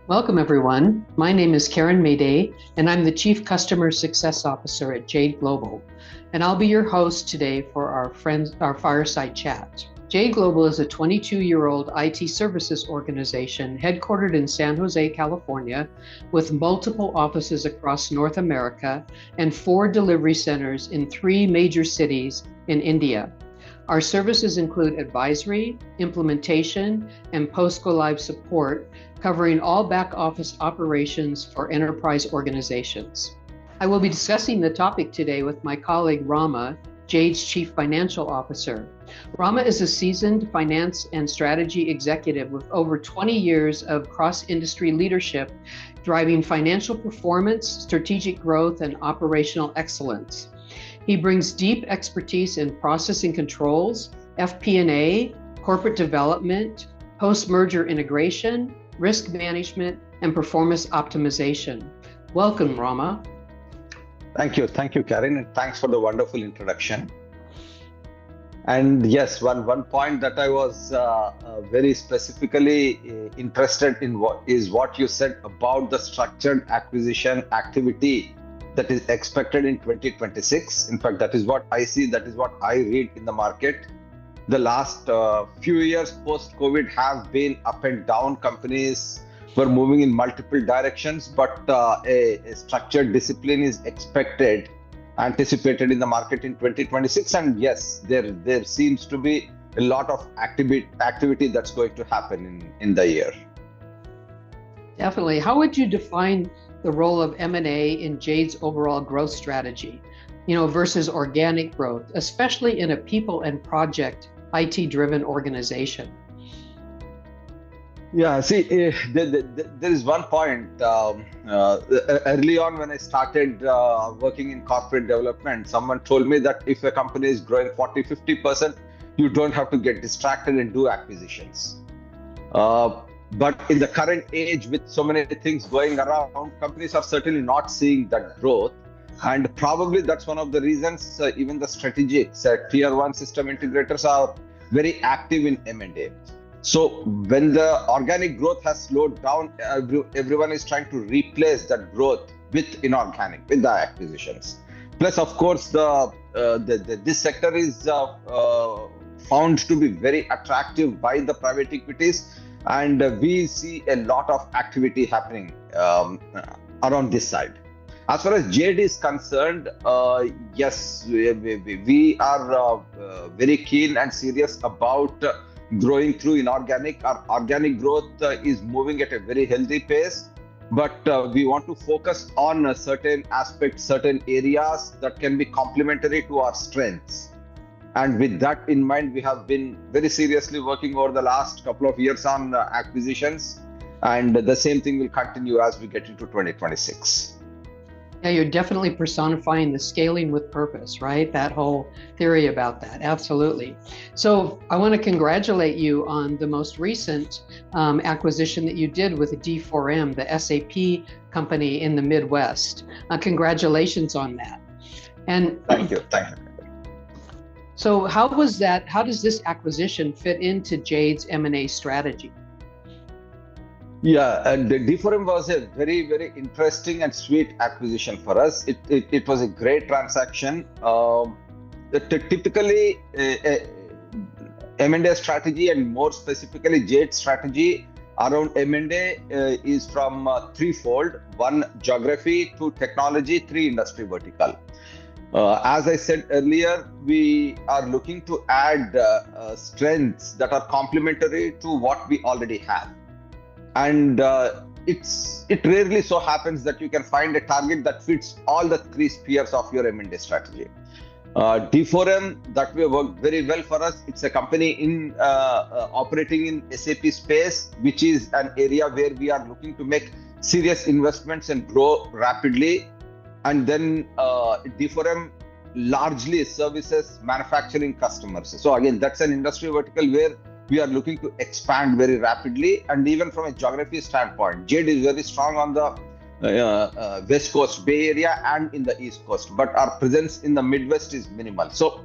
Welcome, everyone. My name is Karin Maday, and I'm the Chief Customer Success Officer at Jade Global. And I'll be your host today for our fireside chat. Jade Global is a 22-year-old IT services organization headquartered in San Jose, California, with multiple offices across North America and 4 delivery centers in 3 major cities in India. Our services include advisory, implementation, and post-go-live support, covering all back-office operations for enterprise organizations. I will be discussing the topic today with my colleague Rama, Jade's Chief Financial Officer. Rama is a seasoned finance and strategy executive with over 20 years of cross-industry leadership, driving financial performance, strategic growth, and operational excellence. He brings deep expertise in processing controls, FP&A, corporate development, post-merger integration, risk management, and performance optimization. Welcome, Rama. Thank you, Karin, and thanks for the wonderful introduction. And yes, one point that I was very specifically interested in is what you said about the structured acquisition activity that is expected in 2026. In fact, that is what I see, that is what I read in the market. The last few years post-COVID have been up and down. Companies were moving in multiple directions, but a structured discipline is anticipated in the market in 2026. And yes, there seems to be a lot of activity that's going to happen in the year. Definitely. How would you define the role of M&A in Jade's overall growth strategy, versus organic growth, especially in a people and project IT-driven organization? Yeah, see, there is one point. Early on when I started working in corporate development, someone told me that if a company is growing 40-50%, you don't have to get distracted and do acquisitions. But in the current age, with so many things going around, companies are certainly not seeing that growth. And probably that's one of the reasons even the strategics, tier 1 system integrators are very active in M&A. So when the organic growth has slowed down, everyone is trying to replace that growth with inorganic, with the acquisitions. Plus, of course, this sector is found to be very attractive by the private equities. And we see a lot of activity happening around this side. As far as Jade is concerned, yes, we are very keen and serious about growing through inorganic. Our organic growth is moving at a very healthy pace, but we want to focus on certain aspects, certain areas that can be complementary to our strengths. And with that in mind, we have been very seriously working over the last couple of years on acquisitions, and the same thing will continue as we get into 2026. Yeah, you're definitely personifying the scaling with purpose, right? That whole theory about that. Absolutely. So I want to congratulate you on the most recent acquisition that you did with D4M, the SAP company in the Midwest. Congratulations on that. And Thank you. So how does this acquisition fit into Jade's M&A strategy? Yeah, and the D4M was a very, very interesting and sweet acquisition for us. It was a great transaction. Typically, M&A strategy, and more specifically Jade strategy around M&A is from threefold: 1, geography; 2, technology; 3, industry vertical. As I said earlier, we are looking to add strengths that are complementary to what we already have. And it rarely so happens that you can find a target that fits all the 3 spheres of your M&A strategy. D4M, that way worked very well for us. It's a company operating in SAP space, which is an area where we are looking to make serious investments and grow rapidly. And then D4M largely services manufacturing customers. So again, that's an industry vertical where we are looking to expand very rapidly. And even from a geography standpoint, Jade is very strong on the West Coast, Bay Area, and in the East Coast, but our presence in the Midwest is minimal. So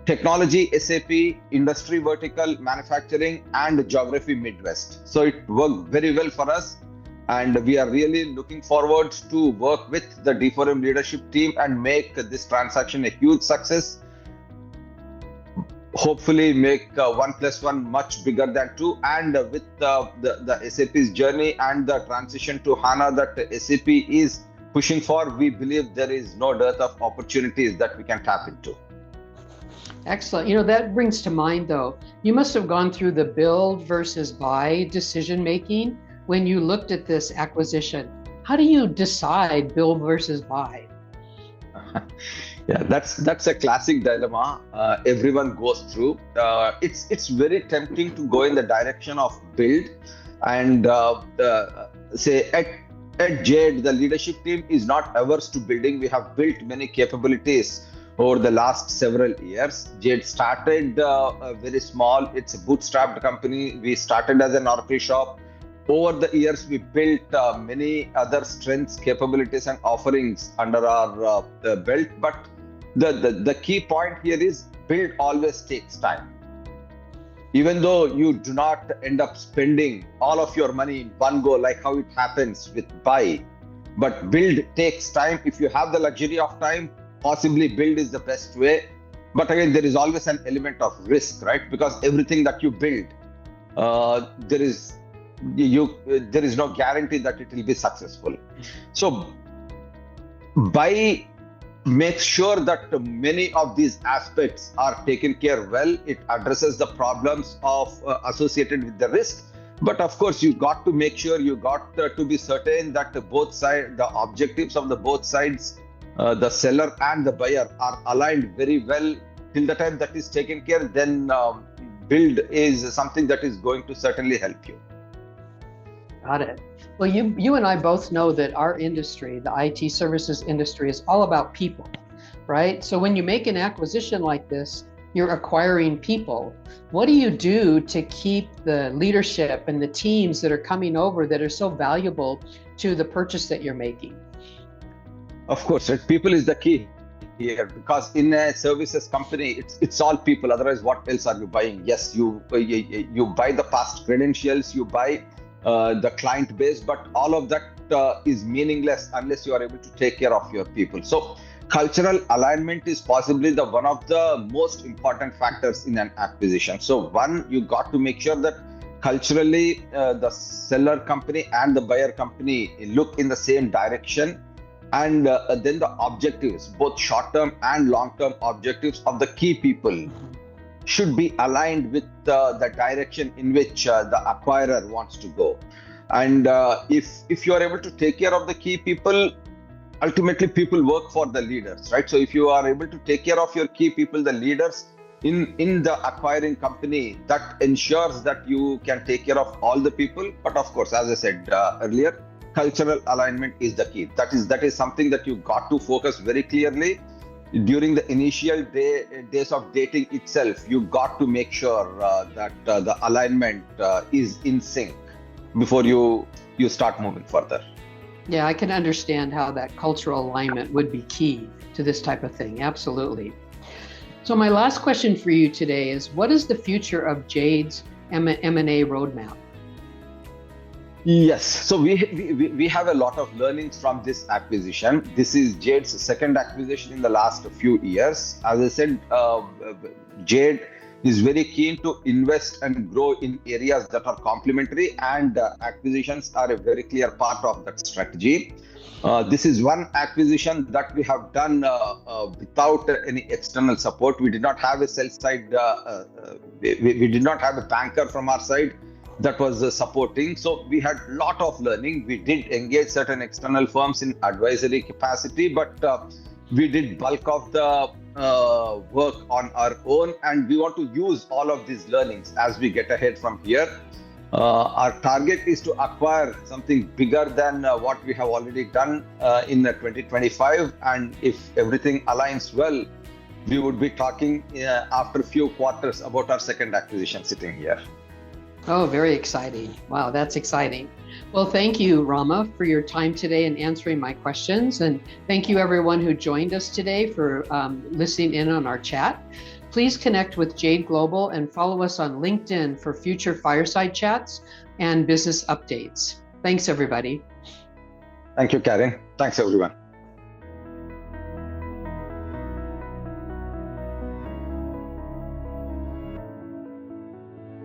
technology, SAP, industry vertical, manufacturing, and geography Midwest. So it worked very well for us. And we are really looking forward to work with the D4M leadership team and make this transaction a huge success. Hopefully make 1 + 1 much bigger than 2. And with the SAP's journey and the transition to HANA that SAP is pushing for, we believe there is no dearth of opportunities that we can tap into. Excellent. That brings to mind, though, you must have gone through the build versus buy decision making when you looked at this acquisition. How do you decide build versus buy? Yeah, that's a classic dilemma everyone goes through. It's very tempting to go in the direction of build, and say at Jade, the leadership team is not averse to building. We have built many capabilities over the last several years. Jade started very small. It's a bootstrapped company. We started as an Oracle shop. Over the years, we built many other strengths, capabilities, and offerings under our belt. But the key point here is build always takes time. Even though you do not end up spending all of your money in one go, like how it happens with buy, but build takes time. If you have the luxury of time, possibly build is the best way. But again, there is always an element of risk, right? Because everything that you build, there is no guarantee that it will be successful. So buy makes sure that many of these aspects are taken care well. It addresses the problems associated with the risk. But of course, you got to make sure, you got to be certain that both sides, the objectives of the both sides, the seller and the buyer, are aligned very well. Till the time that is taken care, then build is something that is going to certainly help you. Got it. Well, you and I both know that our industry, the IT services industry, is all about people, right? So when you make an acquisition like this, you're acquiring people. What do you do to keep the leadership and the teams that are coming over that are so valuable to the purchase that you're making? Of course, people is the key here, because in a services company, it's all people. Otherwise, what else are you buying? Yes, you buy the past credentials, you buy the client base, but all of that is meaningless unless you are able to take care of your people. So cultural alignment is possibly one of the most important factors in an acquisition. So one, you got to make sure that culturally the seller company and the buyer company look in the same direction, and then the objectives, both short-term and long-term objectives of the key people, should be aligned with the direction in which the acquirer wants to go. And if you are able to take care of the key people, ultimately people work for the leaders, right? So if you are able to take care of your key people, the leaders in the acquiring company, that ensures that you can take care of all the people. But of course, as I said earlier, cultural alignment is the key. That is something that you got to focus very clearly. During the initial days of dating itself, you got to make sure that the alignment is in sync before you start moving further. Yeah, I can understand how that cultural alignment would be key to this type of thing. Absolutely. So my last question for you today is, what is the future of Jade's M&A roadmap? Yes, so we have a lot of learnings from this acquisition. This is Jade's second acquisition in the last few years. As I said, Jade is very keen to invest and grow in areas that are complementary, and acquisitions are a very clear part of that strategy. This is one acquisition that we have done without any external support. We did not have a sell side, we did not have a banker from our side that was supporting. So we had a lot of learning. We did engage certain external firms in advisory capacity, but we did bulk of the work on our own, and we want to use all of these learnings as we get ahead from here. Our target is to acquire something bigger than what we have already done in 2025, and if everything aligns well, we would be talking after a few quarters about our second acquisition sitting here. Oh, very exciting. Wow, that's exciting. Well, thank you, Rama, for your time today and answering my questions. And thank you, everyone who joined us today, for listening in on our chat. Please connect with Jade Global and follow us on LinkedIn for future fireside chats and business updates. Thanks, everybody. Thank you, Karin. Thanks, everyone.